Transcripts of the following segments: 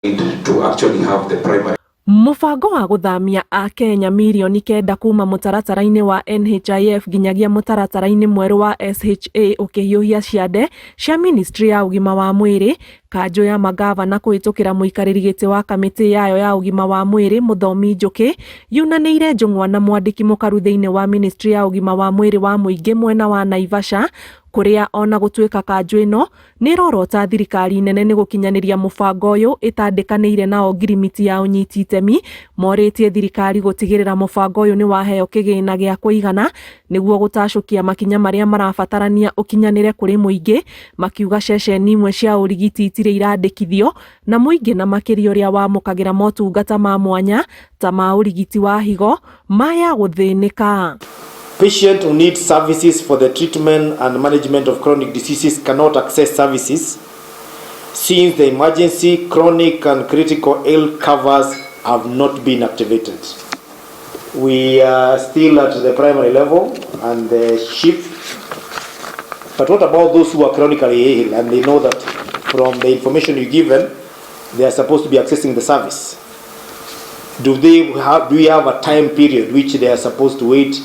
to actually have the primary. Mũbango wa gũthamia Akenya milioni 9 kuma mũtaratara-inĩ wa NHIF nginyagia mũtaratara-inĩ mwerũ wa SHA ũkĩhiũhia ciande cia Ministry ya ũgima wa mwĩrĩ, kanjũ ya Mangabana kũhĩtũkĩra mũikarĩri gĩtĩ wa kamĩtĩ yayo ya ũgima wa mwĩrĩ Mũthomi Njũkĩ yunanĩire njũng'wa na mwandĩki mũkaru thĩinĩ wa Ministry ya ũgima wa mwĩrĩ wa mũingĩ mwena wa Naivasha, kũrĩa ona gũtuĩka kanjũ ĩno nĩ rorota thirikari nene nĩ gũkinyanĩria mũbango ũyũ ĩtandĩkanĩire nao ngirimiti ya ũnyiti itemi, morĩtie thirikari gũtigĩrĩra mũbango ũyũ nĩ waheo kĩgĩna gĩa kũigana nĩguo gũtacũkia makinya marĩa marabatarania ũkinyanĩre kũrĩ mũingĩ, makiuga ceceni imwe cia ũrigiti itirĩ irandĩkithio na mũingĩ na makĩria ũrĩa wamũkagĩra motungata ma mwanya ta ma ũrigiti wa higo maya gũthĩnĩka. Patients who need services for the treatment and management of chronic diseases cannot access services since the emergency, chronic and critical ill covers have not been activated. We are still at the primary level and the shift. But what about those who are chronically ill and they know that from the information you give them, they are supposed to be accessing the service? Do we have a time period which they are supposed to wait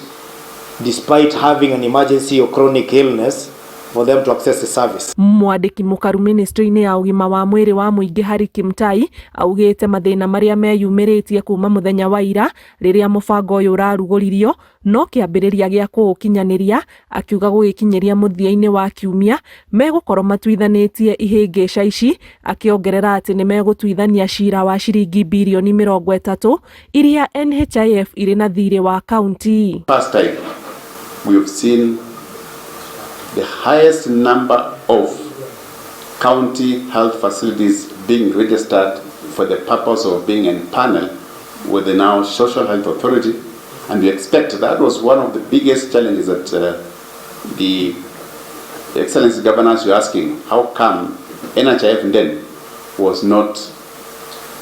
despite having an emergency or chronic illness for them to access the service? Mwandĩki mũkaru ministry-inĩ ya ũgima wa mwĩrĩ wa mũingĩ Harry Kimtai augĩte mathĩna marĩa meyumĩrĩtie kuma mũthenya wa ira rĩrĩa mũbango ũyũ ũrarugũririo no kĩambĩrĩria gĩa kũũkinyanĩria, akiuga gũgĩkinyĩria mũthia-inĩ wa kiumia megũkorwo matuithanĩtie ihĩngĩca ici, akĩongerera atĩ nĩ megũtuithania cira wa ciringi birioni 30 iria NHIF irĩ na thirĩ wa kaunti. First time we have seen the highest number of county health facilities being registered for the purpose of being in panel with the now Social Health Authority, and we expect that was one of the biggest challenges that the Excellency Governors were asking, how come NHIF then was not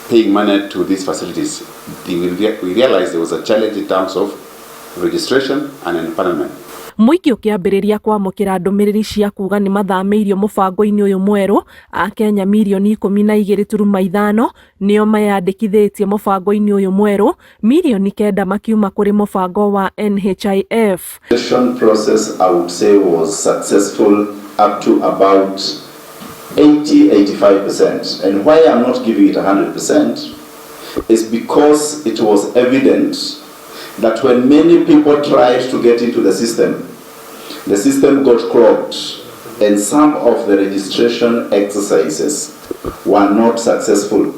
paying money to these facilities? We realized there was a challenge in terms of registration and empanelment. Mũingĩ ũkĩambĩrĩria kwamũkĩra ndũmĩrĩri cia kuga nĩ mathamĩirio mũbango-inĩ ũyũ mwerũ, Akenya milioni 12.5 nĩo mayandĩkithĩtie mũbango-inĩ ũyũ mwerũ, milioni 9 makiuma kũrĩ mũbango wa NHIF. The registration process, I would say, was successful up to about 80-85%. And why I'm not giving it 100% is because it was evident that when many people tried to get into the system got clogged, and some of the registration exercises were not successful.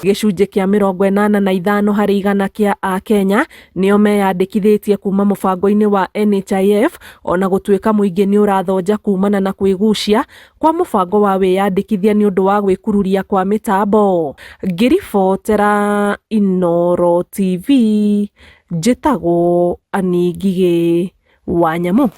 Gĩcunjĩ kĩa 85 harĩ igana kĩa Akenya nĩo meyandĩkithĩtie kuma mũbango-inĩ wa NHIF, ona gũtuĩka mũingĩ nĩ ũrathonja kumana na kwĩgucia kwa mũbango wa wĩyandĩkithia nĩ ũndũ wa gwĩkururia kwa mĩtambo. Ngĩribotera Inooro TV, njĩtagwo Anĩ Ngigĩ Wanyamũ.